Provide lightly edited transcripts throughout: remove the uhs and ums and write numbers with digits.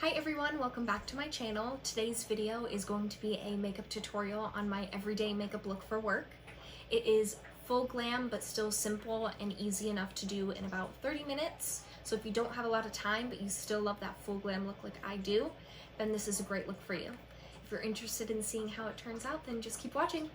Hi everyone, welcome back to my channel. Today's video is going to be a makeup tutorial on my everyday makeup look for work. It is full glam but still simple and easy enough to do in about 30 minutes. So if you don't have a lot of time but you still love that full glam look like I do, then this is a great look for you. If you're interested in seeing how it turns out, then just keep watching.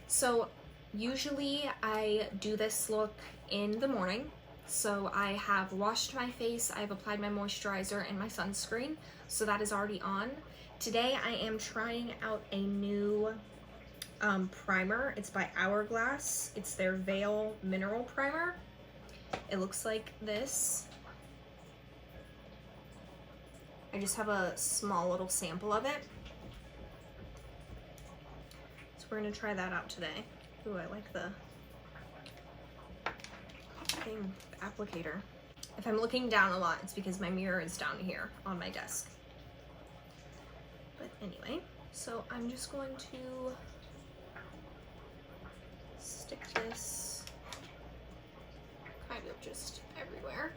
So usually I do this look in the morning. So I have washed my face, I've applied my moisturizer and my sunscreen, so that is already on. Today I am trying out a new primer. It's by Hourglass. It's their Veil Mineral Primer. It looks like this. I just have a small little sample of it. So we're gonna try that out today. Ooh, I like the thing, applicator. If I'm looking down a lot, it's because my mirror is down here on my desk. But anyway, so I'm just going to stick this kind of just everywhere.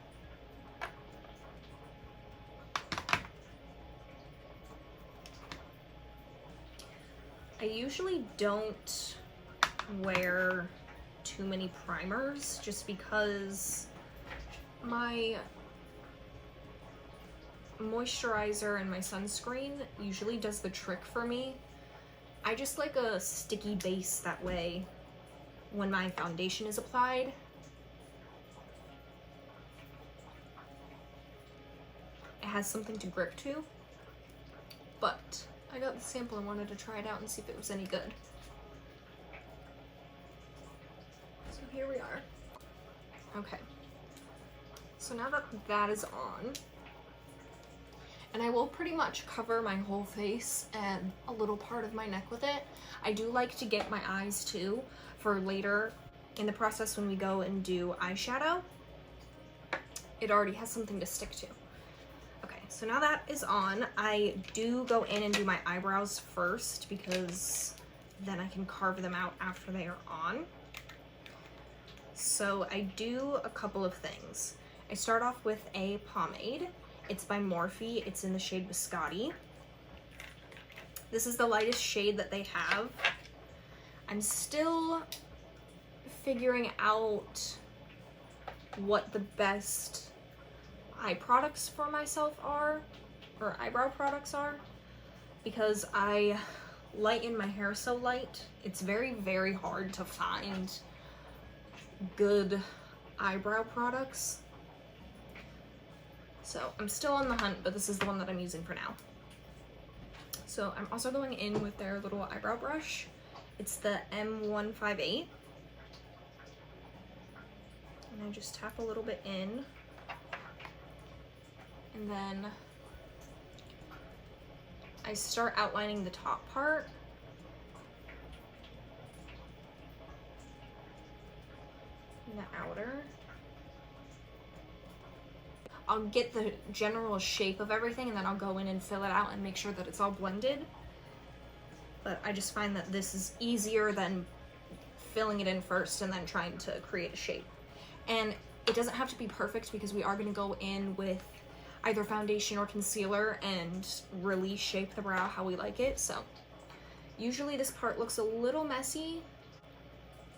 I usually don't wear too many primers just because my moisturizer and my sunscreen usually does the trick for me. I just like a sticky base, that way when my foundation is applied, it has something to grip to. But I got the sample and wanted to try it out and see if it was any good. So here we are. Okay. So now that that is on, and I will pretty much cover my whole face and a little part of my neck with it. I do like to get my eyes too for later in the process when we go and do eyeshadow. It already has something to stick to. So now that is on, I do go in and do my eyebrows first because then I can carve them out after they are on. So I do a couple of things. I start off with a pomade. It's by Morphe. It's in the shade Biscotti. This is the lightest shade that they have. I'm still figuring out what the best eye products for myself are, or eyebrow products are, because I lighten my hair so light. It's very, very hard to find good eyebrow products. So I'm still on the hunt, but this is the one that I'm using for now. So I'm also going in with their little eyebrow brush. It's the M158. And I just tap a little bit in. And then I start outlining the top part. And the outer. I'll get the general shape of everything and then I'll go in and fill it out and make sure that it's all blended. But I just find that this is easier than filling it in first and then trying to create a shape. And it doesn't have to be perfect because we are going to go in with either foundation or concealer and really shape the brow how we like it. So usually this part looks a little messy.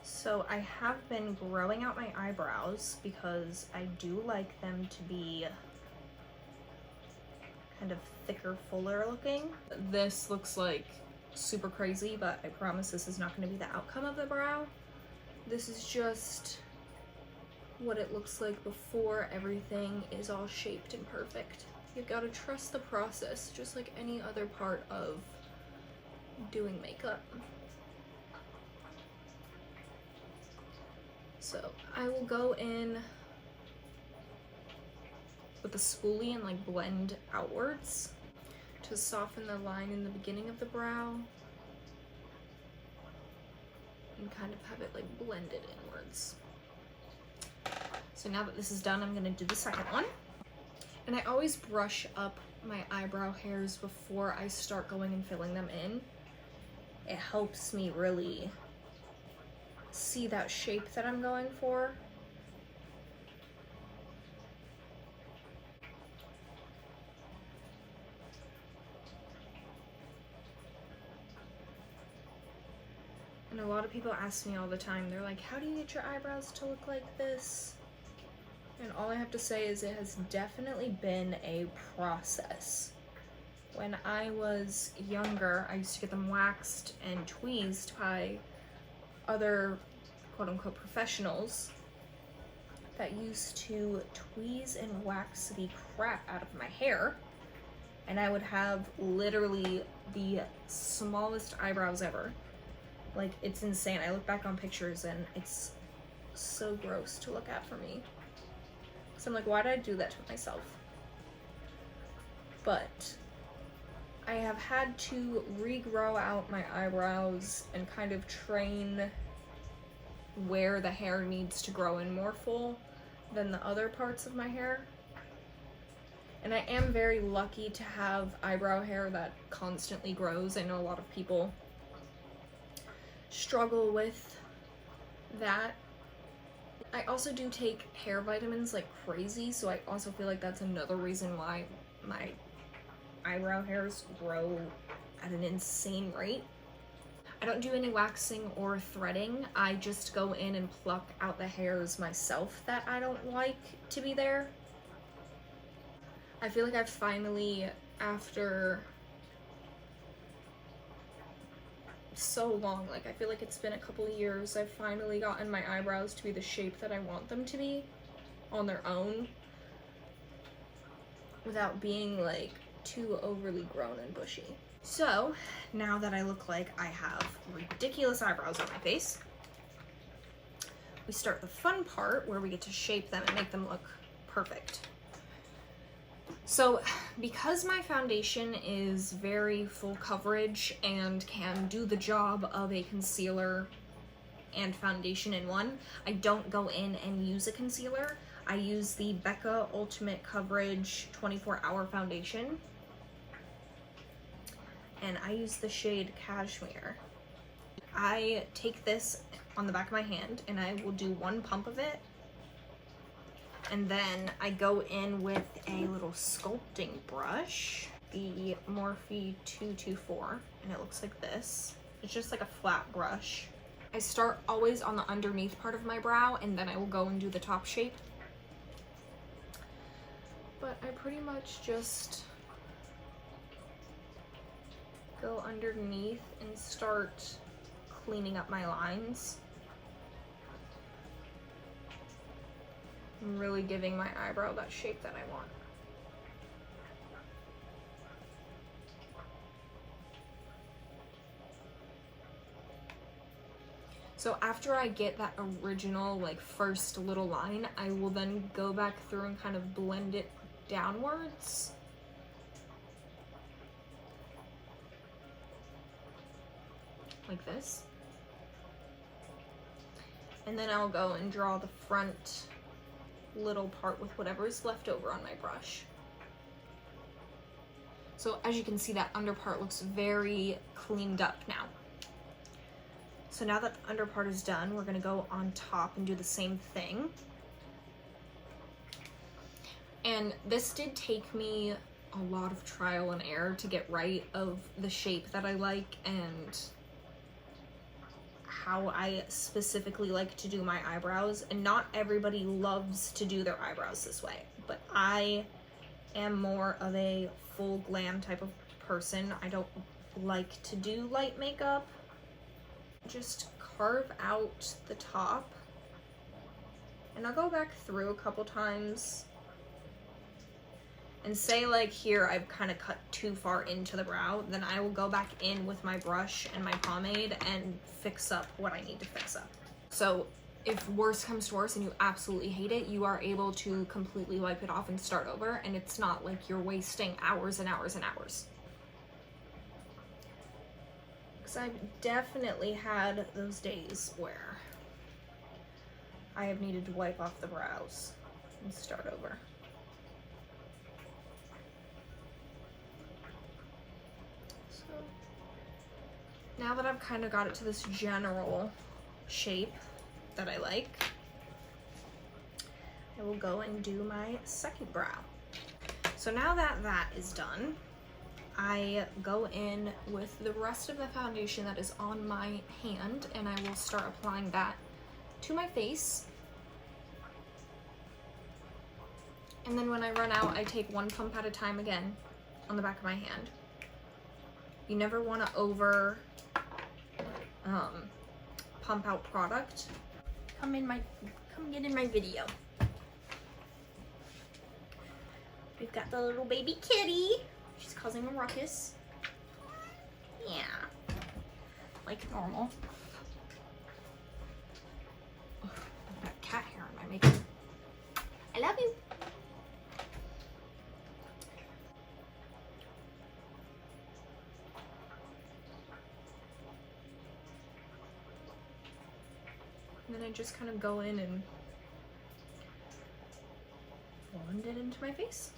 So I have been growing out my eyebrows because I do like them to be kind of thicker, fuller looking. This looks like super crazy, but I promise this is not going to be the outcome of the brow. This is just what it looks like before everything is all shaped and perfect. You've got to trust the process, just like any other part of doing makeup. So I will go in with a spoolie and like blend outwards to soften the line in the beginning of the brow and kind of have it like blended inwards. So now that this is done, I'm gonna do the second one. And I always brush up my eyebrow hairs before I start going and filling them in. it helps me really see that shape that I'm going for. And a lot of people ask me all the time, they're like, how do you get your eyebrows to look like this? And all I have to say is it has definitely been a process. When I was younger, I used to get them waxed and tweezed by other quote-unquote professionals that used to tweeze and wax the crap out of my hair. And I would have literally the smallest eyebrows ever. Like, it's insane. I look back on pictures and it's so gross to look at for me. So I'm like, why did I do that to myself? But I have had to regrow out my eyebrows and kind of train where the hair needs to grow in more full than the other parts of my hair. And I am very lucky to have eyebrow hair that constantly grows. I know a lot of people struggle with that. I also do take hair vitamins like crazy, so I also feel like that's another reason why my eyebrow hairs grow at an insane rate. I don't do any waxing or threading. I just go in and pluck out the hairs myself that I don't like to be there. I feel like I've finally, after so long, like I feel like it's been a couple of years, I've finally gotten my eyebrows to be the shape that I want them to be on their own without being like too overly grown and bushy. So now that I look like I have ridiculous eyebrows on my face, we start the fun part where we get to shape them and make them look perfect. So because my foundation is very full coverage and can do the job of a concealer and foundation in one, I don't go in and use a concealer. I use the Becca Ultimate Coverage 24-Hour Foundation. And I use the shade Cashmere. I take this on the back of my hand and I will do one pump of it. And then I go in with a little sculpting brush, the Morphe 224, and it looks like this. It's just like a flat brush. I start always on the underneath part of my brow, and then I will go and do the top shape. But I pretty much just go underneath and start cleaning up my lines. I'm really giving my eyebrow that shape that I want. So after I get that original, like, first little line, I will then go back through and kind of blend it downwards. Like this. And then I'll go and draw the front little part with whatever is left over on my brush. So as you can see, that under part looks very cleaned up now. So now that the under part is done, we're gonna go on top and do the same thing. And this did take me a lot of trial and error to get right of the shape that I like and how I specifically like to do my eyebrows. And not everybody loves to do their eyebrows this way, but I am more of a full glam type of person. I don't like to do light makeup. Just carve out the top, and I'll go back through a couple times and say, like, here I've kind of cut too far into the brow, then I will go back in with my brush and my pomade and fix up what I need to fix up. So if worse comes to worse and you absolutely hate it, you are able to completely wipe it off and start over, and it's not like you're wasting hours and hours and hours. Because I've definitely had those days where I have needed to wipe off the brows and start over. Now that I've kind of got it to this general shape that I like, I will go and do my second brow. So now that that is done, I go in with the rest of the foundation that is on my hand, and I will start applying that to my face. And then when I run out, I take one pump at a time again on the back of my hand. You never want to over pump out product. Come get in my video. We've got the little baby kitty. She's causing a ruckus. Yeah, like normal. Oh, I've got cat hair on my makeup. I love you. And then I just kind of go in and blend it into my face.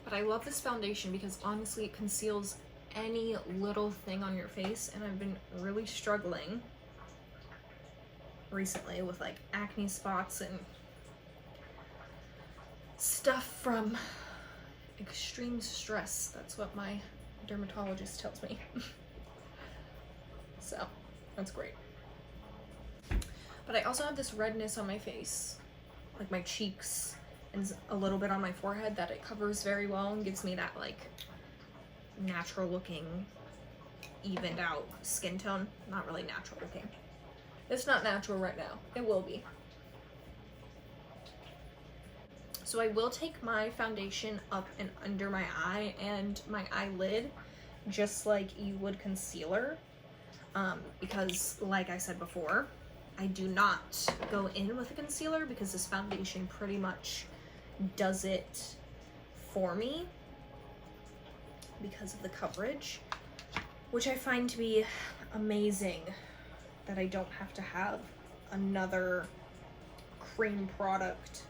But I love this foundation because honestly it conceals any little thing on your face, and I've been really struggling recently with like acne spots and stuff from extreme stress. That's what my dermatologist tells me. So that's great. But I also have this redness on my face, like my cheeks and a little bit on my forehead, that it covers very well and gives me that like natural looking, evened out skin tone. Not really natural looking. It's not natural right now. It will be. So I will take my foundation up and under my eye and my eyelid, just like you would concealer. Because like I said before, I do not go in with a concealer because this foundation pretty much does it for me because of the coverage, which I find to be amazing, that I don't have to have another cream product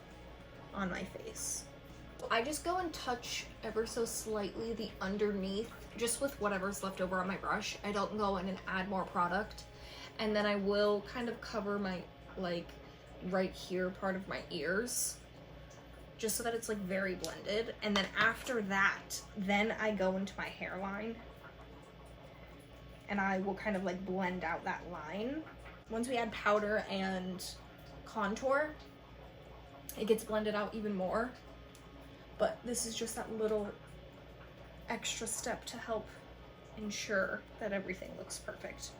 on my face. I just go and touch ever so slightly the underneath, just with whatever's left over on my brush. I don't go in and add more product. And then I will kind of cover my, like, right here part of my ears, just so that it's like very blended. And then after that, then I go into my hairline and I will kind of like blend out that line. Once we add powder and contour, it gets blended out even more. But this is just that little extra step to help ensure that everything looks perfect.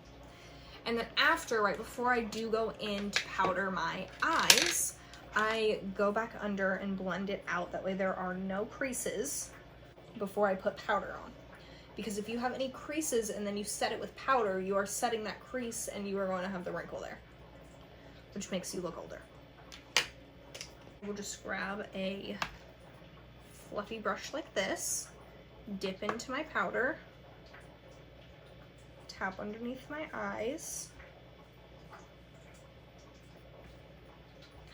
And then after, right before I do go in to powder my eyes, I go back under and blend it out. That way there are no creases before I put powder on. Because if you have any creases and then you set it with powder, you are setting that crease and you are going to have the wrinkle there, which makes you look older. We'll just grab a fluffy brush like this, dip into my powder, tap underneath my eyes,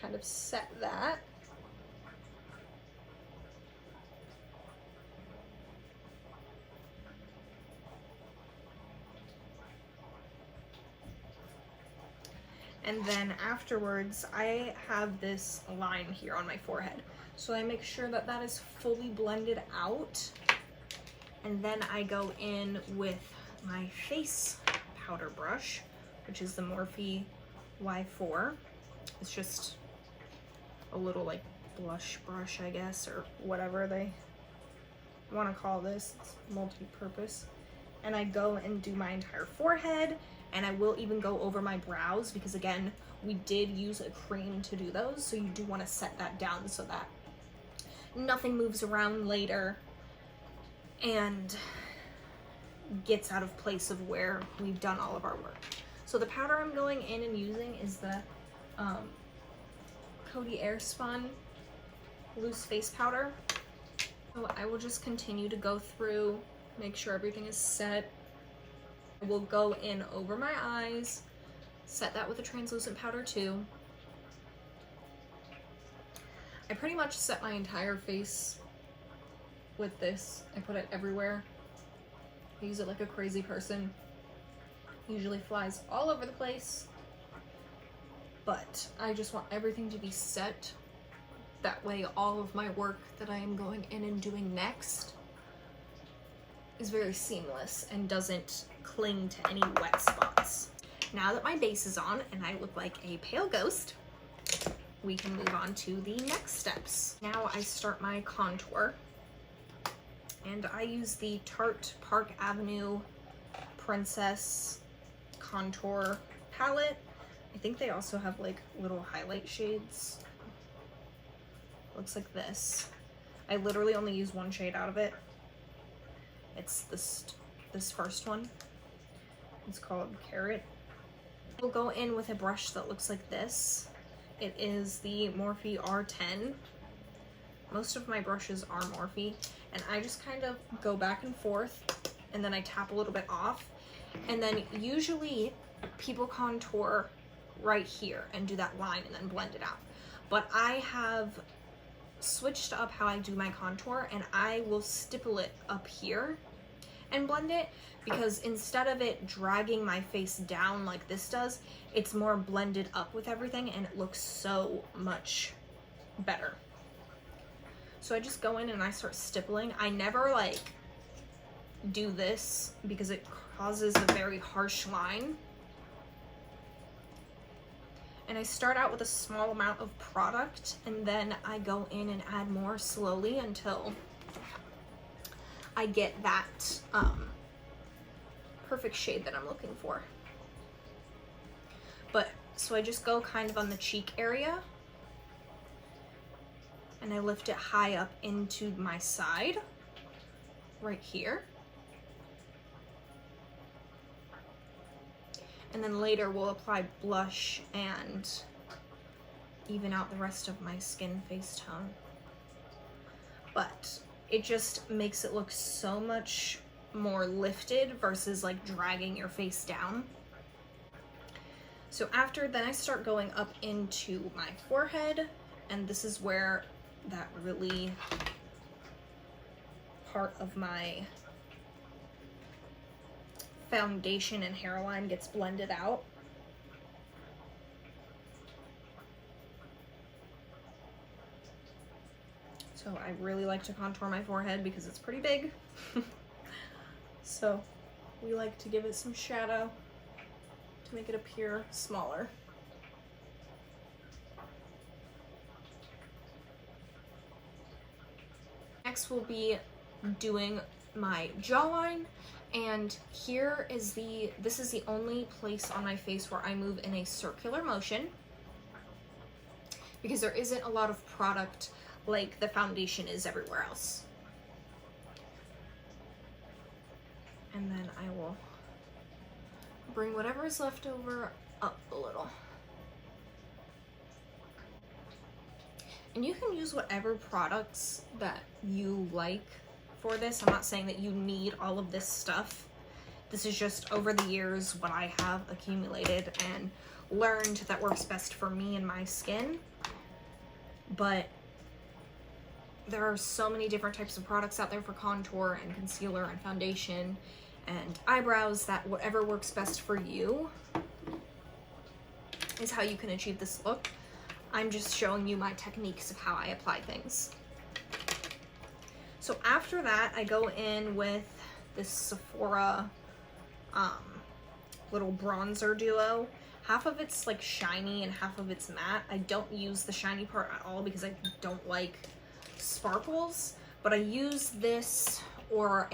kind of set that. And then afterwards, I have this line here on my forehead. So I make sure that that is fully blended out. And then I go in with my face powder brush, which is the Morphe Y4. It's just a little like blush brush, I guess, or whatever they want to call this. It's multi-purpose. And I go and do my entire forehead, and I will even go over my brows because again, we did use a cream to do those, so you do want to set that down so that nothing moves around later and gets out of place of where we've done all of our work. So the powder I'm going in and using is the Coty Airspun loose face powder. So I will just continue to go through, make sure everything is set. I will go in over my eyes, set that with a translucent powder too. I pretty much set my entire face with this. I put it everywhere. I use it like a crazy person. Usually flies all over the place. But I just want everything to be set. That way all of my work that I am going in and doing next is very seamless and doesn't cling to any wet spots. Now that my base is on and I look like a pale ghost, we can move on to the next steps. Now I start my contour, and I use the Tarte Park Avenue Princess Contour Palette. I think they also have like little highlight shades. Looks like this. I literally only use one shade out of it. It's this first one. It's called Carrot. We'll go in with a brush that looks like this. It is the Morphe R10. Most of my brushes are Morphe, and I just kind of go back and forth, and then I tap a little bit off, and then usually people contour right here and do that line and then blend it out. But I have switched up how I do my contour, and I will stipple it up here and blend it, because instead of it dragging my face down like this does, it's more blended up with everything and it looks so much better. So I just go in and I start stippling. I never like do this because it causes a very harsh line. And I start out with a small amount of product, and then I go in and add more slowly until I get that perfect shade that I'm looking for. But so I just go kind of on the cheek area, and I lift it high up into my side right here. And then later we'll apply blush and even out the rest of my skin face tone. But it just makes it look so much more lifted versus like dragging your face down. So after then I start going up into my forehead, and this is where that really part of my foundation and hairline gets blended out. So I really like to contour my forehead because it's pretty big. So we like to give it some shadow to make it appear smaller. Next we'll be doing my jawline, and here is this is the only place on my face where I move in a circular motion, because there isn't a lot of product like the foundation is everywhere else. And then I will bring whatever is left over up a little. And you can use whatever products that you like for this. I'm not saying that you need all of this stuff. This is just over the years what I have accumulated and learned that works best for me and my skin. But there are so many different types of products out there for contour and concealer and foundation and eyebrows that whatever works best for you is how you can achieve this look. I'm just showing you my techniques of how I apply things. So after that, I go in with this Sephora little bronzer duo. Half of it's like shiny and half of it's matte. I don't use the shiny part at all because I don't like sparkles, but I use this or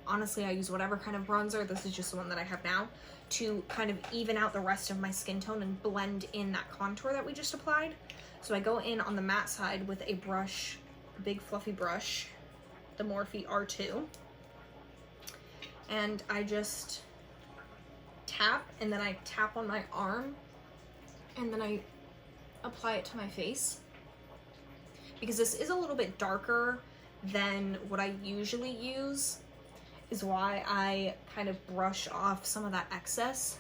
honestly I use whatever kind of bronzer. This is just the one that I have now to kind of even out the rest of my skin tone and blend in that contour that we just applied. So I go in on the matte side with a brush, a big fluffy brush, the Morphe R2, and I just tap, and then I tap on my arm, and then I apply it to my face. Because this is a little bit darker than what I usually use, is why I kind of brush off some of that excess.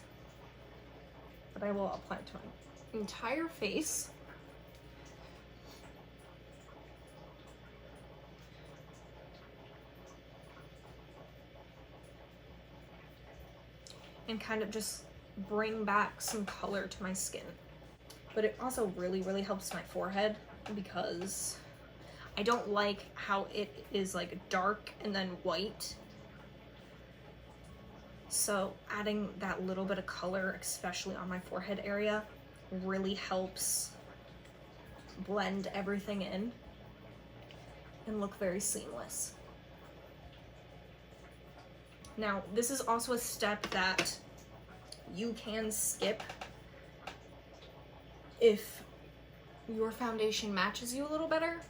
But I will apply it to my entire face. and kind of just bring back some color to my skin. But it also really, really helps my forehead because I don't like how it is like dark and then white. So adding that little bit of color, especially on my forehead area, really helps blend everything in and look very seamless. Now, this is also a step that you can skip if your foundation matches you a little better.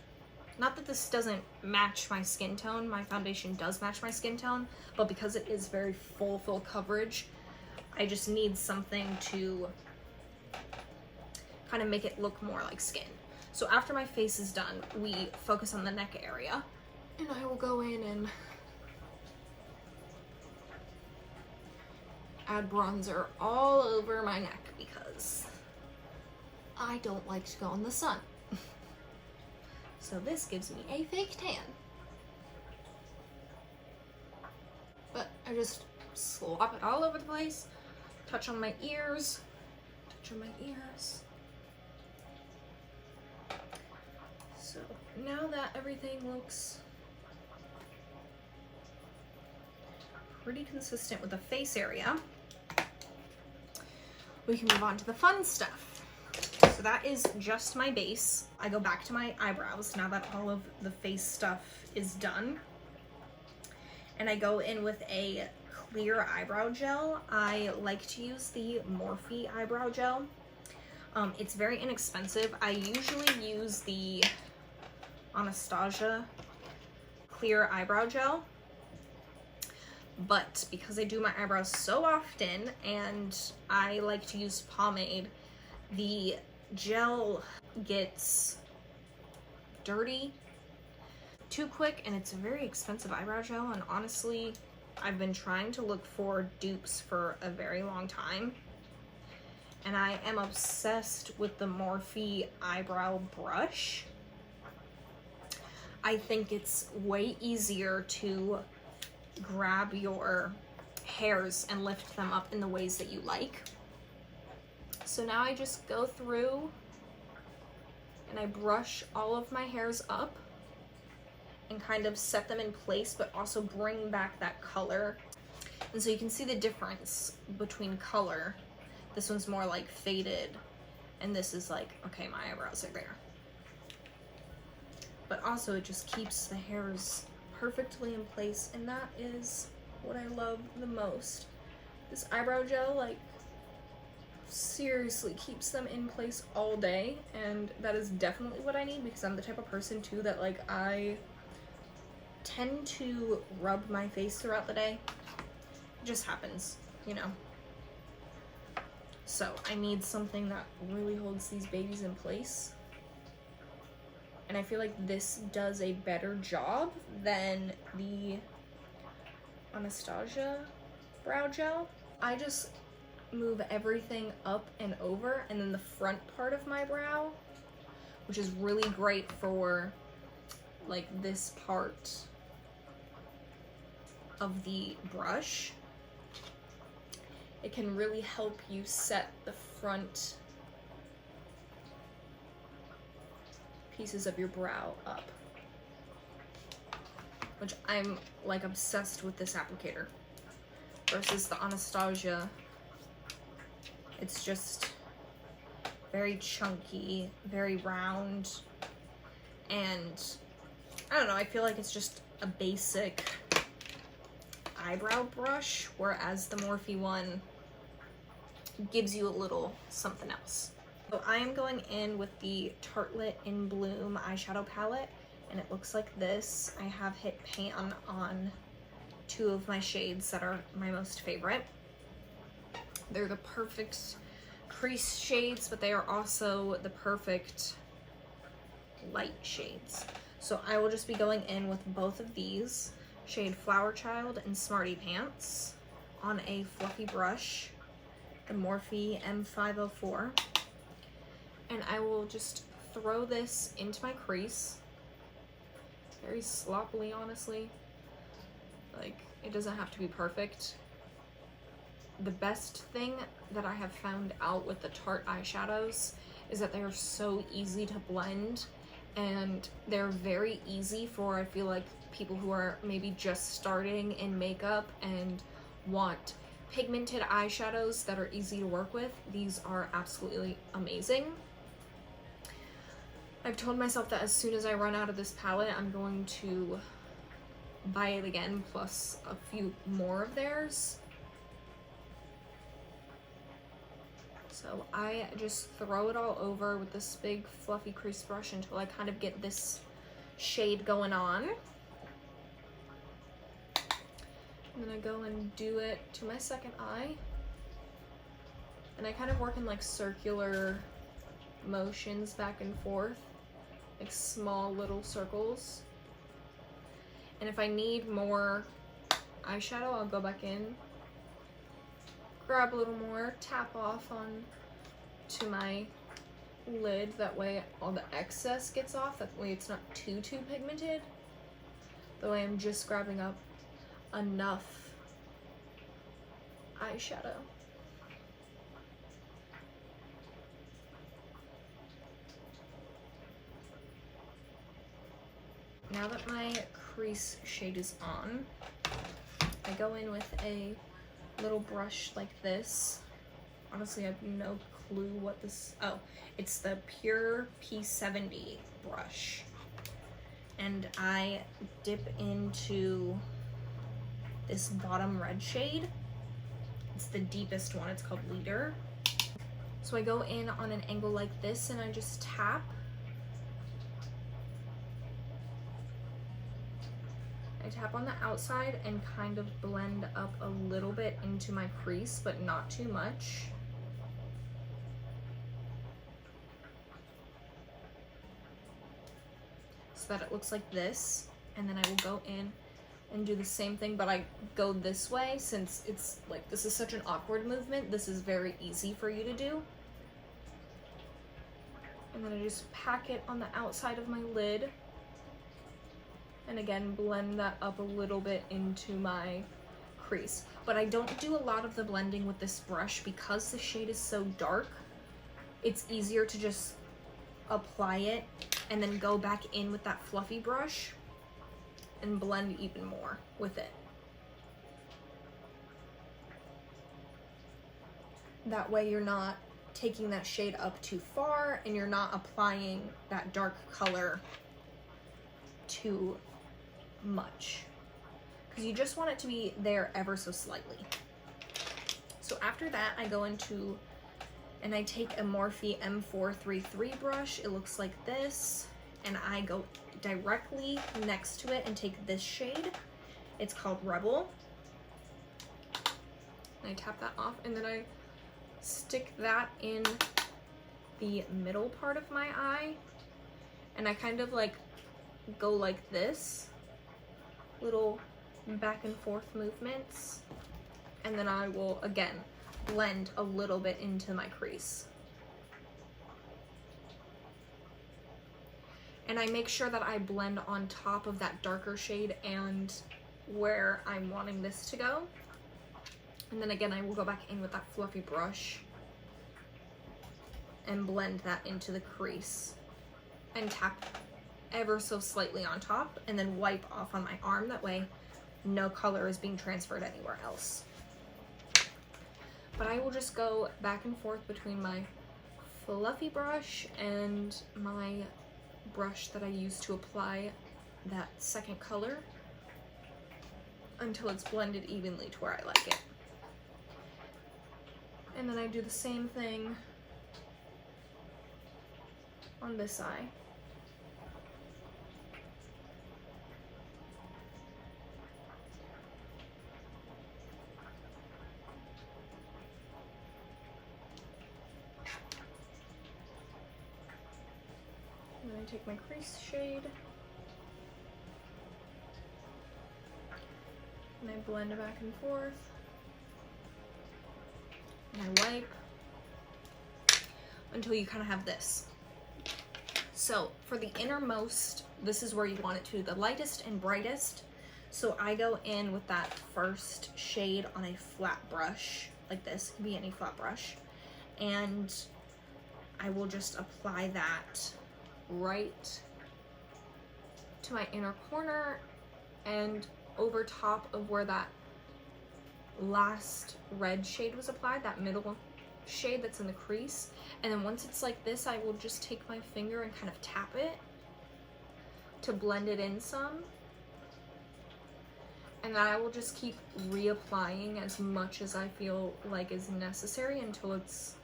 Not that this doesn't match my skin tone, my foundation does match my skin tone, but because it is very full coverage, I just need something to kind of make it look more like skin. So after my face is done, we focus on the neck area, and I will go in and add bronzer all over my neck because I don't like to go in the sun. So this gives me a fake tan. But I just slop it all over the place, touch on my ears, touch on my ears. So now that everything looks pretty consistent with the face area, we can move on to the fun stuff. So that is just my base. I go back to my eyebrows now that all of the face stuff is done. And I go in with a clear eyebrow gel. I like to use the Morphe eyebrow gel. It's very inexpensive. I usually use the Anastasia clear eyebrow gel. But because I do my eyebrows so often and I like to use pomade, the gel gets dirty too quick, and it's a very expensive eyebrow gel, and honestly I've been trying to look for dupes for a very long time, and I am obsessed with the Morphe eyebrow brush. I think it's way easier to grab your hairs and lift them up in the ways that you like. So now I just go through and I brush all of my hairs up and kind of set them in place, but also bring back that color. And so you can see the difference between color. This one's more like faded, and this is like, okay, my eyebrows are there. But also it just keeps the hairs perfectly in place, and that is what I love the most. This eyebrow gel, like, seriously keeps them in place all day, and that is definitely what I need because I'm the type of person too that, like, I tend to rub my face throughout the day. It just happens, you know. So I need something that really holds these babies in place, and I feel like this does a better job than the Anastasia brow gel. I just move everything up and over, and then the front part of my brow, which is really great for like this part of the brush. It can really help you set the front pieces of your brow up, which I'm like obsessed with this applicator versus the Anastasia. It's just very chunky, very round, and I don't know, I feel like it's just a basic eyebrow brush, whereas the Morphe one gives you a little something else. So I am going in with the Tartelette in Bloom eyeshadow palette, and it looks like this. I have hit pan on two of my shades that are my most favorite. They're the perfect crease shades, but they are also the perfect light shades. So I will just be going in with both of these, shade Flower Child and Smarty Pants, on a fluffy brush, the Morphe M504. And I will just throw this into my crease, very sloppily, honestly. Like, it doesn't have to be perfect. the best thing that I have found out with the Tarte eyeshadows is that they are so easy to blend, and they're very easy for, I feel like, people who are maybe just starting in makeup and want pigmented eyeshadows that are easy to work with. These are absolutely amazing. I've told myself that as soon as I run out of this palette, I'm going to buy it again, plus a few more of theirs. So I just throw it all over with this big fluffy crease brush until I kind of get this shade going on. And then I go and do it to my second eye. And I kind of work in like circular motions back and forth, like small little circles. And if I need more eyeshadow, I'll go back in, grab a little more, tap off on to my lid. That way all the excess gets off. That way it's not too pigmented. That way I'm just grabbing up enough eyeshadow. Now that my crease shade is on, I go in with a little brush like this. Honestly, I have no clue what this, oh, it's the Pure P70 brush. And I dip into this bottom red shade. It's the deepest one, it's called Leader. So I go in on an angle like this and I just tap. I tap on the outside and kind of blend up a little bit into my crease, but not too much. So that it looks like this. And then I will go in and do the same thing, but I go this way since it's like, this is such an awkward movement. This is very easy for you to do. And then I just pack it on the outside of my lid. And again, blend that up a little bit into my crease. But I don't do a lot of the blending with this brush because the shade is so dark. It's easier to just apply it and then go back in with that fluffy brush and blend even more with it. That way you're not taking that shade up too far and you're not applying that dark color too much, because you just want it to be there ever so slightly. So after that, I go into, and I take a Morphe M433 brush. It looks like this, and I go directly next to it and take this shade. It's called Rebel. And I tap that off, and then I stick that in the middle part of my eye, and I kind of like go like this, little back and forth movements, and then I will again blend a little bit into my crease. And I make sure that I blend on top of that darker shade and where I'm wanting this to go. And then again, I will go back in with that fluffy brush and blend that into the crease and tap ever so slightly on top, and then wipe off on my arm. That way no color is being transferred anywhere else. But I will just go back and forth between my fluffy brush and my brush that I use to apply that second color until it's blended evenly to where I like it. And then I do the same thing on this eye. And then I take my crease shade and I blend it back and forth. And I wipe until you kind of have this. So for the innermost, this is where you want it to, the lightest and brightest. So I go in with that first shade on a flat brush like this. It can be any flat brush. And I will just apply that right to my inner corner and over top of where that last red shade was applied, that middle shade that's in the crease. And then once it's like this, I will just take my finger and kind of tap it to blend it in some. And then I will just keep reapplying as much as I feel like is necessary until it's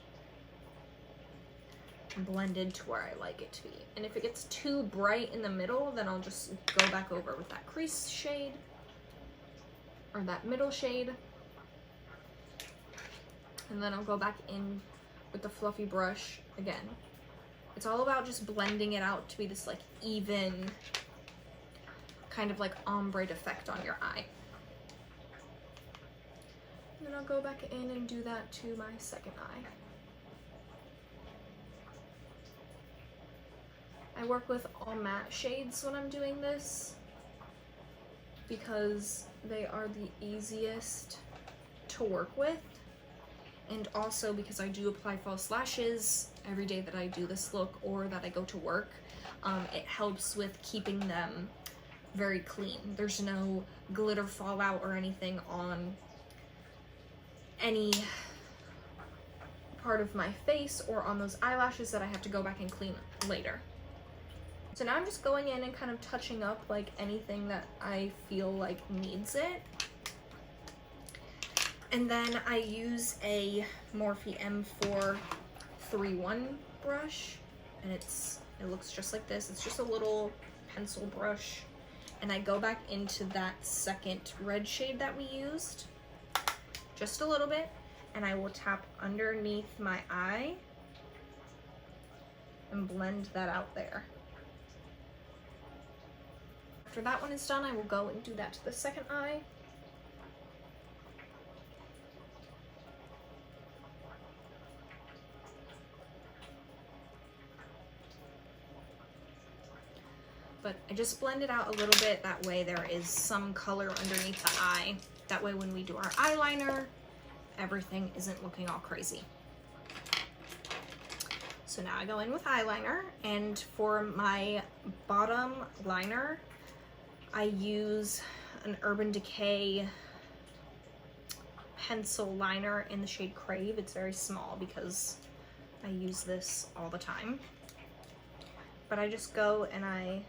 blended to where I like it to be. And if it gets too bright in the middle, then I'll just go back over with that crease shade or that middle shade. And then I'll go back in with the fluffy brush again. It's all about just blending it out to be this like even kind of like ombre effect on your eye. And then I'll go back in and do that to my second eye. I work with all matte shades when I'm doing this because they are the easiest to work with, and also because I do apply false lashes every day that I do this look or that I go to work. It helps with keeping them very clean. There's no glitter fallout or anything on any part of my face or on those eyelashes that I have to go back and clean later. So now I'm just going in and kind of touching up like anything that I feel like needs it. And then I use a Morphe M431 brush, and it looks just like this. It's just a little pencil brush. And I go back into that second red shade that we used, just a little bit, and I will tap underneath my eye and blend that out there. After that one is done, I will go and do that to the second eye. But I just blend it out a little bit, that way there is some color underneath the eye. That way when we do our eyeliner, everything isn't looking all crazy. So now I go in with eyeliner, and for my bottom liner, I use an Urban Decay pencil liner in the shade Crave. It's very small because I use this all the time. But I just go and I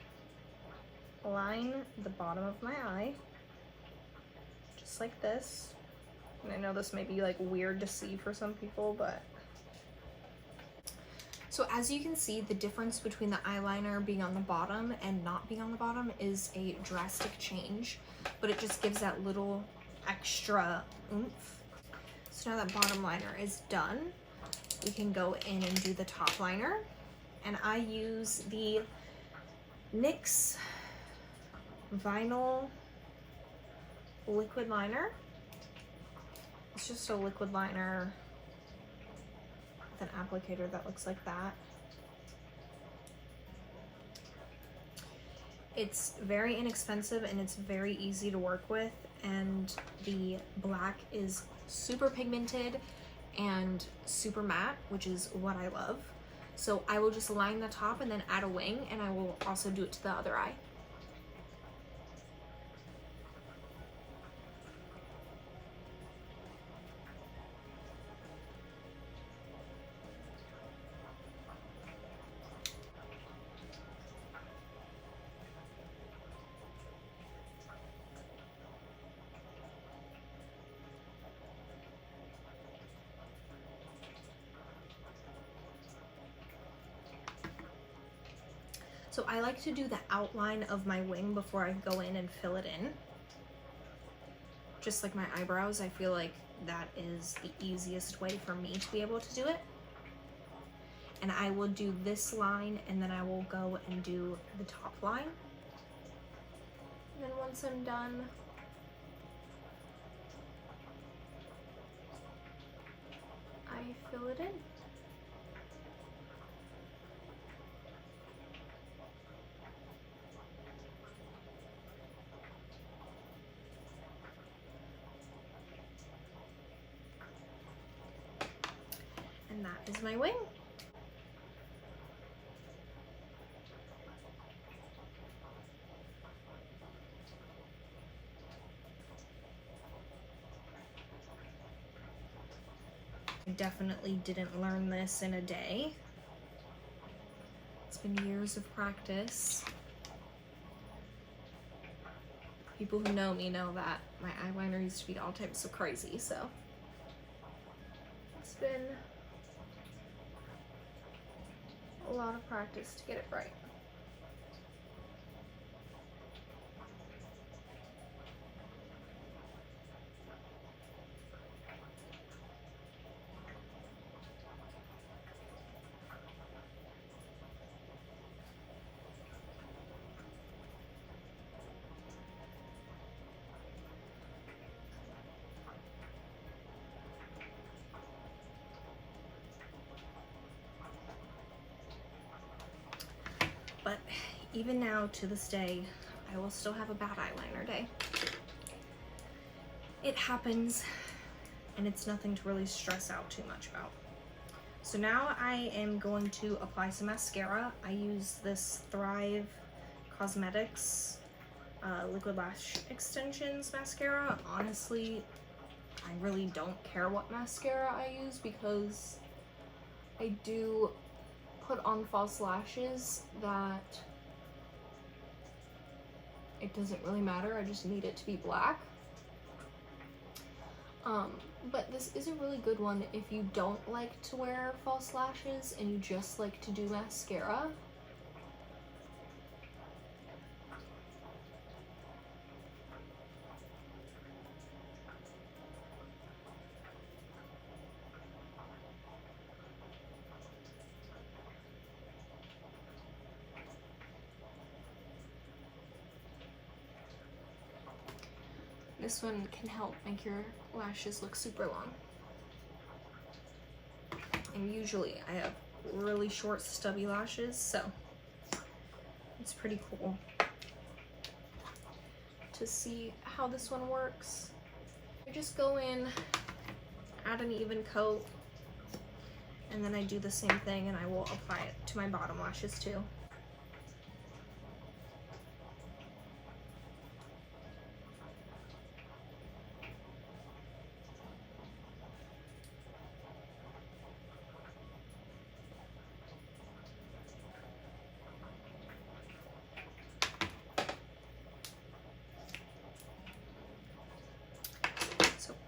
line the bottom of my eye, just like this. And I know this may be like weird to see for some people, but... So as you can see, the difference between the eyeliner being on the bottom and not being on the bottom is a drastic change, but it just gives that little extra oomph. So now that bottom liner is done, we can go in and do the top liner. And I use the NYX Vinyl liquid liner. It's just a liquid liner with an applicator that looks like that. It's very inexpensive and it's very easy to work with, and the black is super pigmented and super matte, which is what I love. So I will just line the top and then add a wing, and I will also do it to the other eye. So I like to do the outline of my wing before I go in and fill it in. Just like my eyebrows, I feel like that is the easiest way for me to be able to do it. And I will do this line, and then I will go and do the top line. And then once I'm done, I fill it in. that is my wing. I definitely didn't learn this in a day. It's been years of practice. People who know me know that my eyeliner used to be all types of crazy, so it's been a lot of practice to get it right. But even now, to this day, I will still have a bad eyeliner day. It happens, and it's nothing to really stress out too much about. So now I am going to apply some mascara. I use this Thrive Cosmetics Liquid Lash Extensions mascara. Honestly, I really don't care what mascara I use because I do put on false lashes that it doesn't really matter. I just need it to be black. But this is a really good one if you don't like to wear false lashes and you just like to do mascara. This one can help make your lashes look super long. And usually I have really short stubby lashes, so it's pretty cool to see how this one works. I just go in, add an even coat, and then I do the same thing and I will apply it to my bottom lashes too.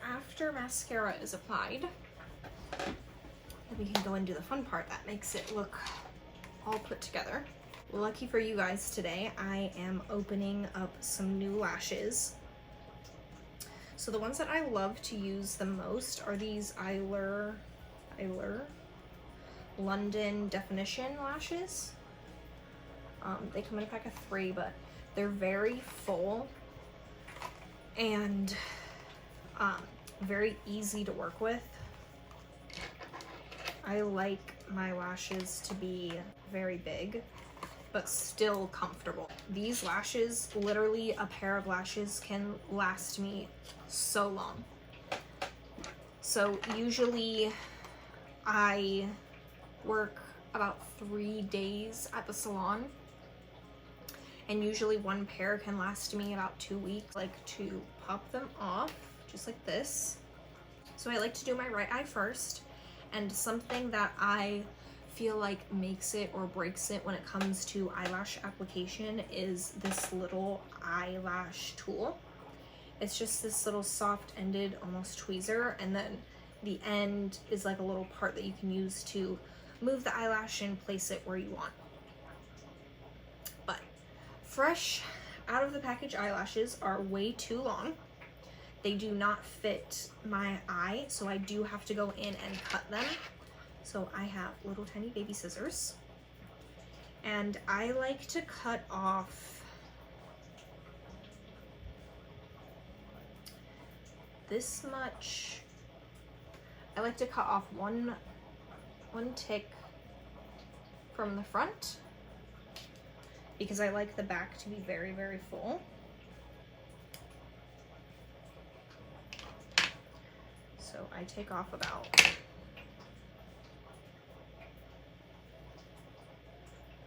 After mascara is applied, we can go and do the fun part that makes it look all put together. Lucky for you guys today, I am opening up some new lashes. So the ones that I love to use the most are these Eylure London Definition lashes. They come in a pack of 3, but they're very full and very easy to work with. I like my lashes to be very big, but still comfortable. These lashes, literally a pair of lashes can last me so long. So usually I work about 3 days at the salon, and usually one pair can last me about 2 weeks. I like to pop them off just like this. So I like to do my right eye first, and something that I feel like makes it or breaks it when it comes to eyelash application is this little eyelash tool. It's just this little soft-ended, almost tweezer, and then the end is like a little part that you can use to move the eyelash and place it where you want. But fresh out of the package eyelashes are way too long. They do not fit my eye, so I do have to go in and cut them. So I have little tiny baby scissors, and I like to cut off this much. I like to cut off one tick from the front because I like the back to be very, very full. So I take off about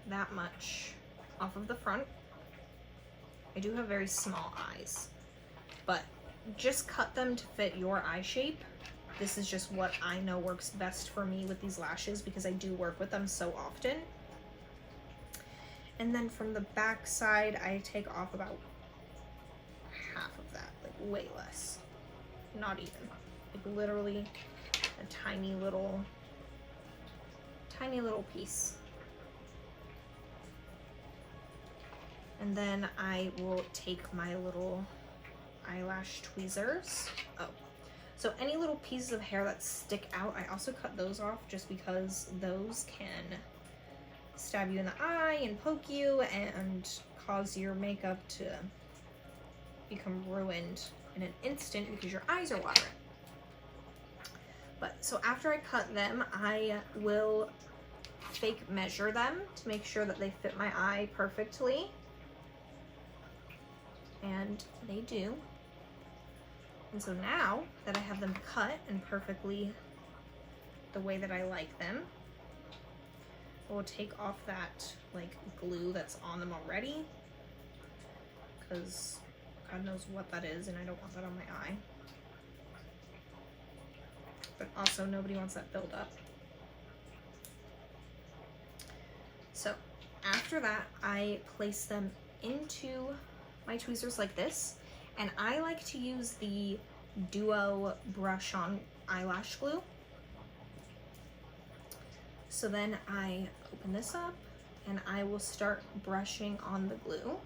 that much off of the front. I do have very small eyes, but just cut them to fit your eye shape. This is just what I know works best for me with these lashes because I do work with them so often. And then from the back side, I take off about half of that, like way less. Not even. Like literally a tiny little piece. And then I will take my little eyelash tweezers. Oh, so any little pieces of hair that stick out, I also cut those off just because those can stab you in the eye and poke you and cause your makeup to become ruined in an instant because your eyes are watering. But so after I cut them, I will fake measure them to make sure that they fit my eye perfectly. And they do. And so now that I have them cut and perfectly the way that I like them, I will take off that like glue that's on them already, because God knows what that is and I don't want that on my eye. But also nobody wants that buildup. So after that, I place them into my tweezers like this, and I like to use the Duo brush on eyelash glue. So then I open this up and I will start brushing on the glue.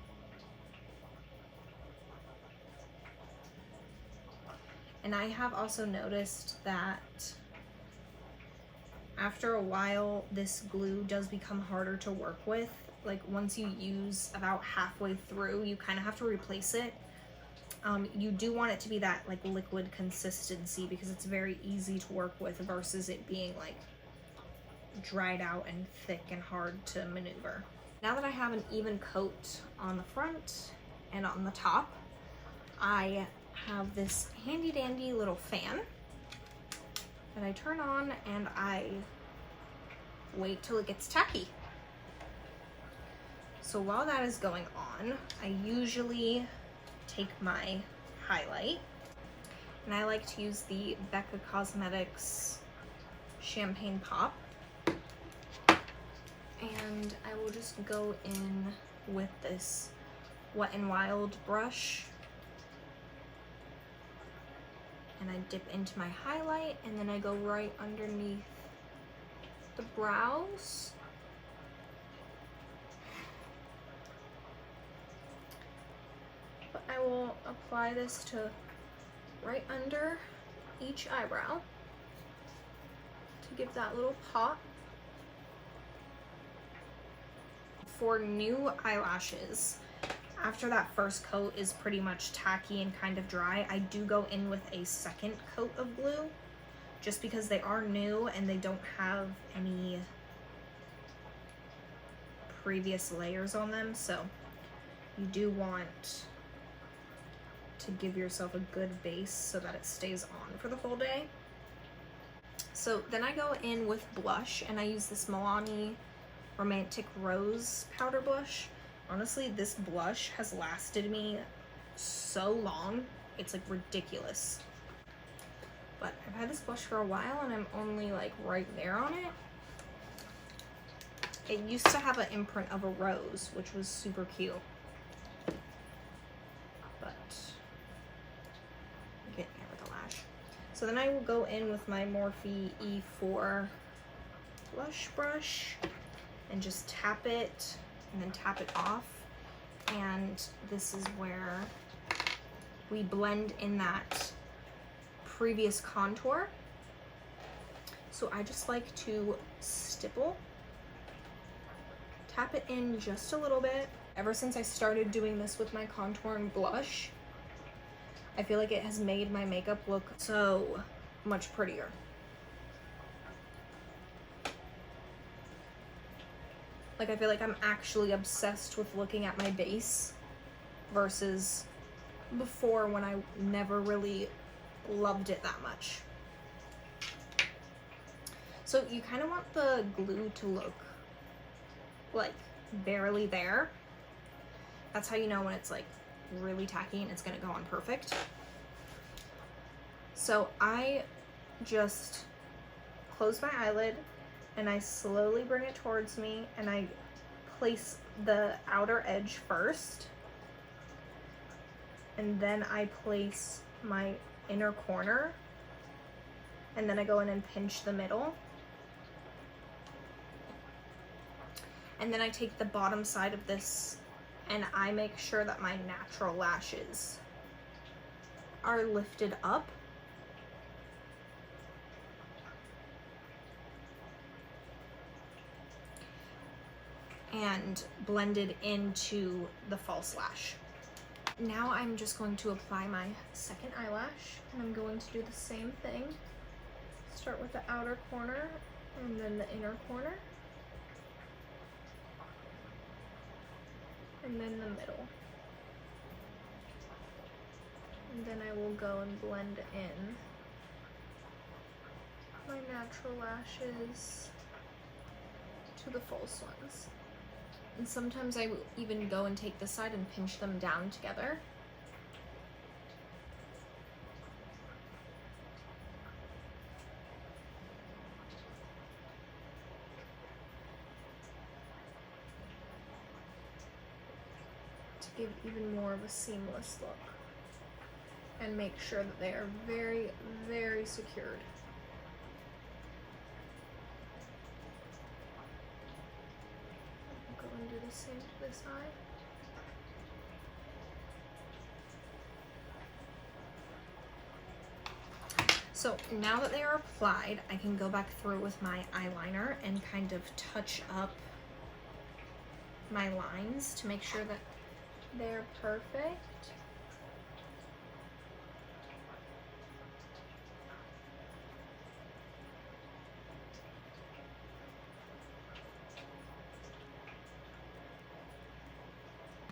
And I have also noticed that after a while, this glue does become harder to work with. Like once you use about halfway through, you kind of have to replace it. You do want it to be that like liquid consistency because it's very easy to work with versus it being like dried out and thick and hard to maneuver. Now that I have an even coat on the front and on the top, I have this handy dandy little fan that I turn on and I wait till it gets tacky. So while that is going on, I usually take my highlight, and I like to use the Becca Cosmetics Champagne Pop, and I will just go in with this Wet n Wild brush, and I dip into my highlight, and then I go right underneath the brows. But I will apply this to right under each eyebrow to give that little pop. For new eyelashes, after that first coat is pretty much tacky and kind of dry, I do go in with a second coat of glue just because they are new and they don't have any previous layers on them. So you do want to give yourself a good base so that it stays on for the whole day. So then I go in with blush, and I use this Milani Romantic Rose powder blush. Honestly, this blush has lasted me so long, it's like ridiculous. But I've had this blush for a while and I'm only like right there on it. It used to have an imprint of a rose, which was super cute. But I'm getting there with the lash. So then I will go in with my Morphe E4 blush brush and just tap it and then tap it off. And this is where we blend in that previous contour. So I just like to stipple, tap it in just a little bit. Ever since I started doing this with my contour and blush, I feel like it has made my makeup look so much prettier. Like, I feel like I'm actually obsessed with looking at my base versus before when I never really loved it that much. So you kind of want the glue to look like barely there, that's how you know when it's like really tacky and it's gonna go on perfect. So I just close my eyelid and I slowly bring it towards me and I place the outer edge first, and then I place my inner corner, and then I go in and pinch the middle, and then I take the bottom side of this and I make sure that my natural lashes are lifted up. And blended into the false lash. Now I'm just going to apply my second eyelash, and I'm going to do the same thing. Start with the outer corner and then the inner corner, and then the middle. And then I will go and blend in my natural lashes to the false ones. And sometimes I will even go and take this side and pinch them down together. To give even more of a seamless look. And make sure that they are very, very secured. And do the same to this side. So now that they are applied, I can go back through with my eyeliner and kind of touch up my lines to make sure that they're perfect.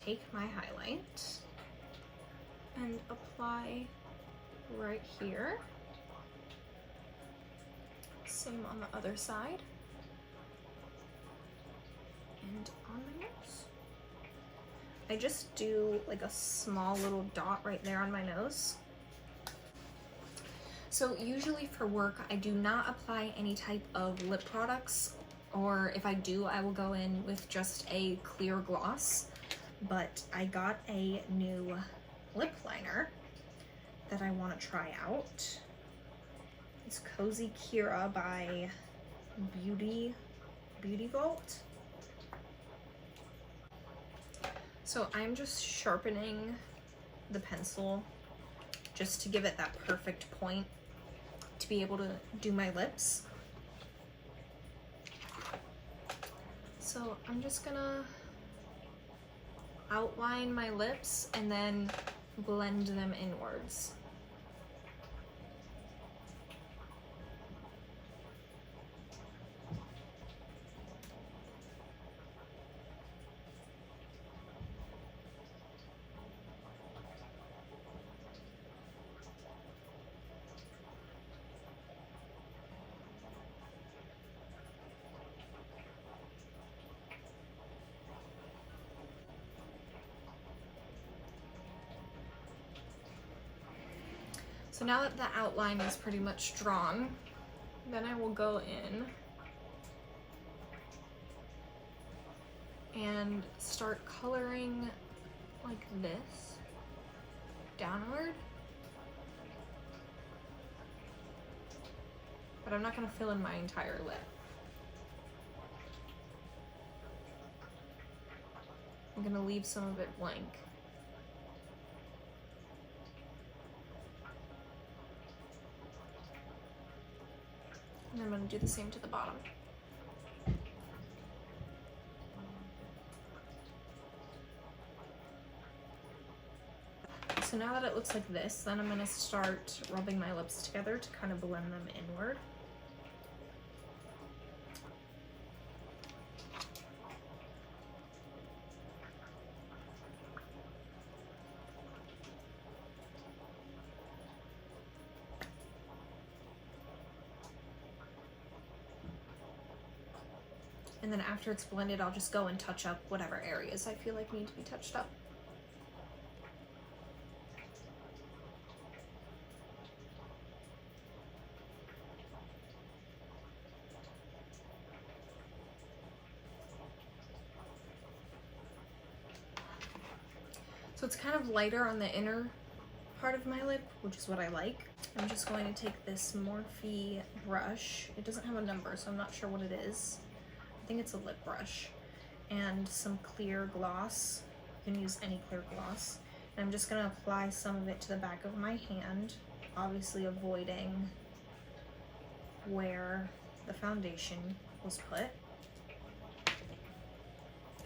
Take my highlight and apply right here. Same on the other side. And on my nose. I just do like a small little dot right there on my nose. So usually for work, I do not apply any type of lip products, or if I do, I will go in with just a clear gloss. But I got a new lip liner that I want to try out. It's Cozy Kira by Beauty Vault. So I'm just sharpening the pencil just to give it that perfect point to be able to do my lips. So I'm just gonna outline my lips and then blend them inwards. So now that the outline is pretty much drawn, then I will go in and start coloring like this, downward. But I'm not gonna fill in my entire lip. I'm gonna leave some of it blank. And I'm going to do the same to the bottom. So now that it looks like this, then I'm going to start rubbing my lips together to kind of blend them inward. And then after it's blended, I'll just go and touch up whatever areas I feel like need to be touched up. So it's kind of lighter on the inner part of my lip, which is what I like. I'm just going to take this Morphe brush. It doesn't have a number, so I'm not sure what it is. I think it's a lip brush. And some clear gloss. You can use any clear gloss. And I'm just going to apply some of it to the back of my hand, obviously avoiding where the foundation was put.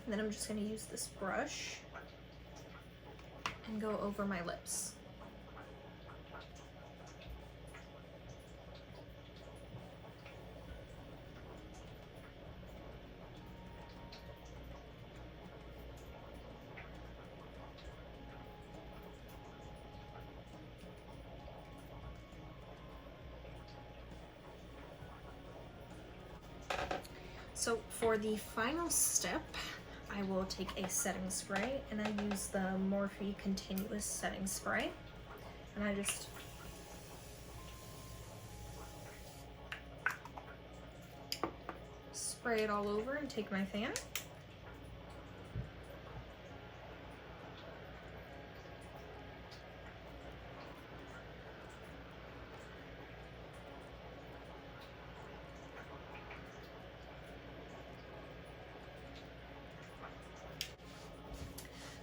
And then I'm just going to use this brush and go over my lips. So for the final step, I will take a setting spray, and I use the Morphe Continuous Setting Spray, and I just spray it all over and take my fan.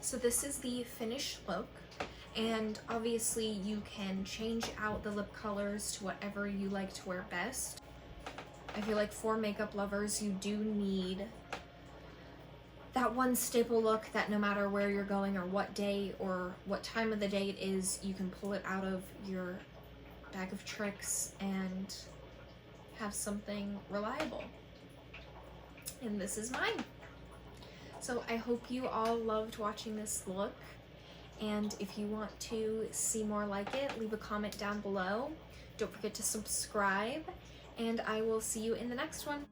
So this is the finished look, and obviously you can change out the lip colors to whatever you like to wear best. I feel like for makeup lovers, you do need that one staple look that no matter where you're going or what day or what time of the day it is, you can pull it out of your bag of tricks and have something reliable. And this is mine. So I hope you all loved watching this look, and if you want to see more like it, leave a comment down below. Don't forget to subscribe, and I will see you in the next one.